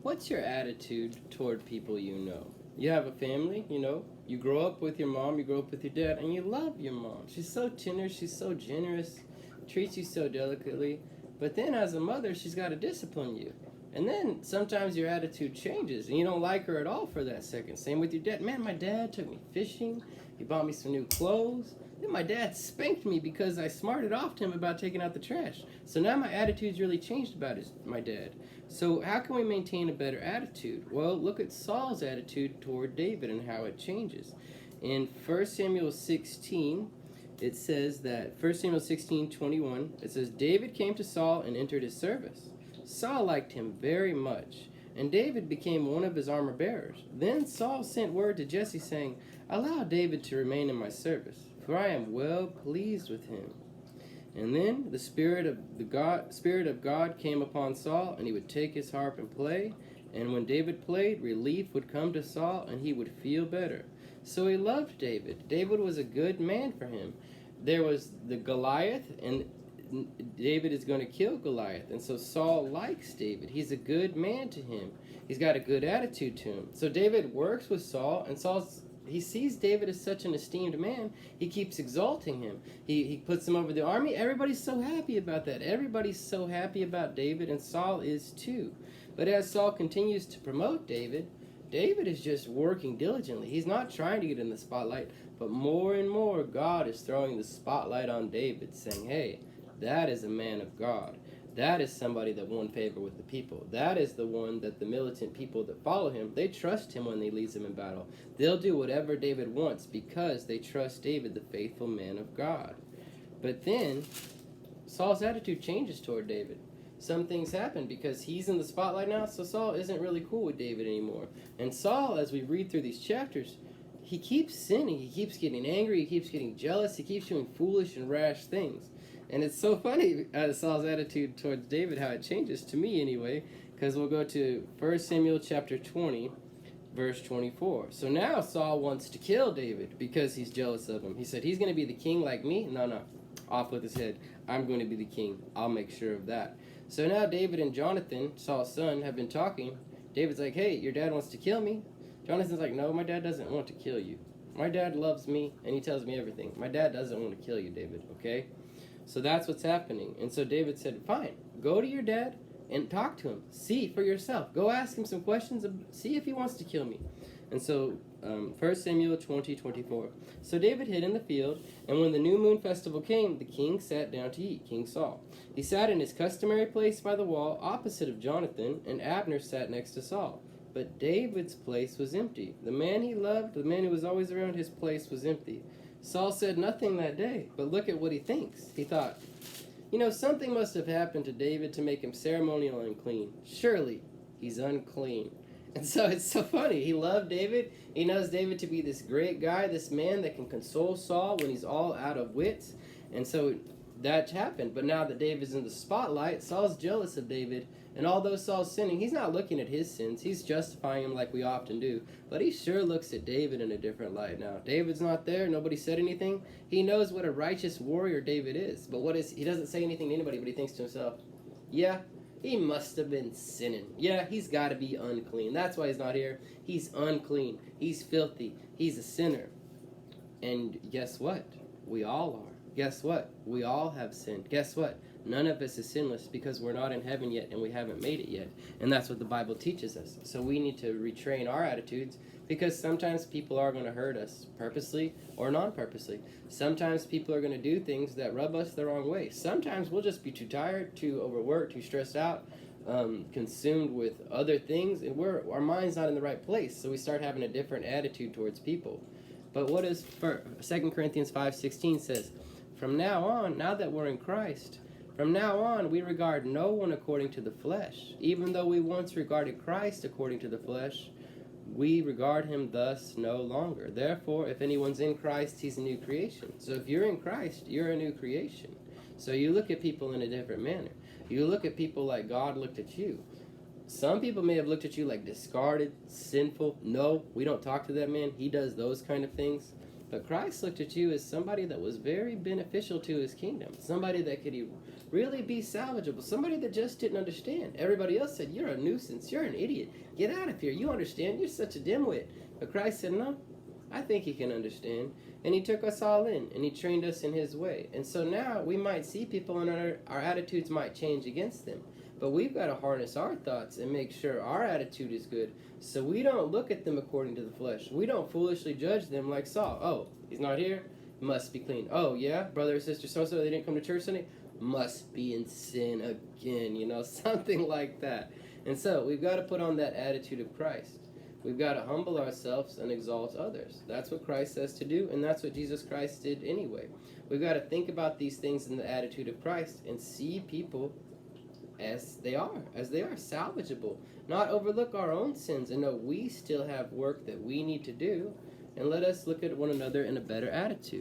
What's your attitude toward people you know? You have a family, you grow up with your mom, you grow up with your dad, and you love your mom. She's so tender, she's so generous, treats you so delicately. But then as a mother, she's got to discipline you. And then sometimes your attitude changes and you don't like her at all for that second. Same with your dad. Man, my dad took me fishing, he bought me some new clothes. Then my dad spanked me because I smarted off to him about taking out the trash. So now my attitude's really changed about my dad. So how can we maintain a better attitude? Well, look at Saul's attitude toward David and how it changes. In 1 Samuel 16, it says that 1 Samuel 16:21, it says, David came to Saul and entered his service. Saul liked him very much, and David became one of his armor bearers. Then Saul sent word to Jesse, saying, allow David to remain in my service, for I am well pleased with him. And then the Spirit of God came upon Saul, and he would take his harp and play. And when David played, relief would come to Saul, and he would feel better. So he loved David. David was a good man for him. There was the Goliath, and David is going to kill Goliath. And so Saul likes David. He's a good man to him. He's got a good attitude to him. So David works with Saul, and he sees David as such an esteemed man. He keeps exalting him. He puts him over the army. Everybody's so happy about that. Everybody's so happy about David, and Saul is too. But as Saul continues to promote David, David is just working diligently. He's not trying to get in the spotlight, but more and more God is throwing the spotlight on David, saying, hey, that is a man of God. That is somebody that won favor with the people. That is the one that the militant people that follow him, they trust him when he leads them in battle. They'll do whatever David wants because they trust David, the faithful man of God. But then Saul's attitude changes toward David. Some things happen because he's in the spotlight now, so Saul isn't really cool with David anymore. And Saul, as we read through these chapters, he keeps sinning. He keeps getting angry. He keeps getting jealous. He keeps doing foolish and rash things. And it's so funny, Saul's attitude towards David, how it changes, to me anyway, because we'll go to 1 Samuel chapter 20, verse 24. So now Saul wants to kill David because he's jealous of him. He said, he's going to be the king like me? No. Off with his head. I'm going to be the king. I'll make sure of that. So now David and Jonathan, Saul's son, have been talking. David's like, hey, your dad wants to kill me. Jonathan's like, no, my dad doesn't want to kill you. My dad loves me, and he tells me everything. My dad doesn't want to kill you, David, okay? So that's what's happening. And so David said, fine, go to your dad and talk to him. See for yourself. Go ask him some questions. See if he wants to kill me. And so 1 Samuel 20:24. So David hid in the field, and when the new moon festival came, the king sat down to eat, King Saul. He sat in his customary place by the wall, opposite of Jonathan, and Abner sat next to Saul. But David's place was empty. The man he loved, the man who was always around, his place was empty. Saul said nothing that day, but look at what he thinks. He thought, something must have happened to David to make him ceremonially unclean. Surely he's unclean. And so it's so funny. He loved David. He knows David to be this great guy, this man that can console Saul when he's all out of wits. And so that happened. But now that David's in the spotlight, Saul's jealous of David. And although Saul's sinning, he's not looking at his sins. He's justifying him like we often do. But he sure looks at David in a different light now. David's not there. Nobody said anything. He knows what a righteous warrior David is. But he doesn't say anything to anybody, but he thinks to himself, yeah, he must have been sinning. Yeah, he's got to be unclean. That's why he's not here. He's unclean. He's filthy. He's a sinner. And guess what? We all are. Guess what? We all have sinned. Guess what? None of us is sinless because we're not in heaven yet and we haven't made it yet. And that's what the Bible teaches us. So we need to retrain our attitudes because sometimes people are going to hurt us purposely or non-purposely. Sometimes people are going to do things that rub us the wrong way. Sometimes we'll just be too tired, too overworked, too stressed out, consumed with other things, and our mind's not in the right place. So we start having a different attitude towards people. But what does 2 Corinthians 5:16 says? From now on, now that we're in Christ, from now on, we regard no one according to the flesh. Even though we once regarded Christ according to the flesh, we regard him thus no longer. Therefore, if anyone's in Christ, he's a new creation. So if you're in Christ, you're a new creation. So you look at people in a different manner. You look at people like God looked at you. Some people may have looked at you like discarded, sinful. No, we don't talk to that man. He does those kind of things. But Christ looked at you as somebody that was very beneficial to his kingdom, somebody that could really be salvageable, somebody that just didn't understand. Everybody else said, you're a nuisance, you're an idiot, get out of here, you understand, you're such a dimwit. But Christ said, no, I think he can understand. And he took us all in, and he trained us in his way. And so now we might see people, and our attitudes might change against them. But we've got to harness our thoughts and make sure our attitude is good, so we don't look at them according to the flesh. We don't foolishly judge them like Saul. Oh, he's not here? Must be clean. Oh, yeah, brother or sister so-and-so, they didn't come to church Sunday? Must be in sin again, something like that. And so we've got to put on that attitude of Christ. We've got to humble ourselves and exalt others. That's what Christ says to do, and that's what Jesus Christ did anyway. We've got to think about these things in the attitude of Christ and see people as they are, salvageable. Not overlook our own sins and know we still have work that we need to do, and let us look at one another in a better attitude.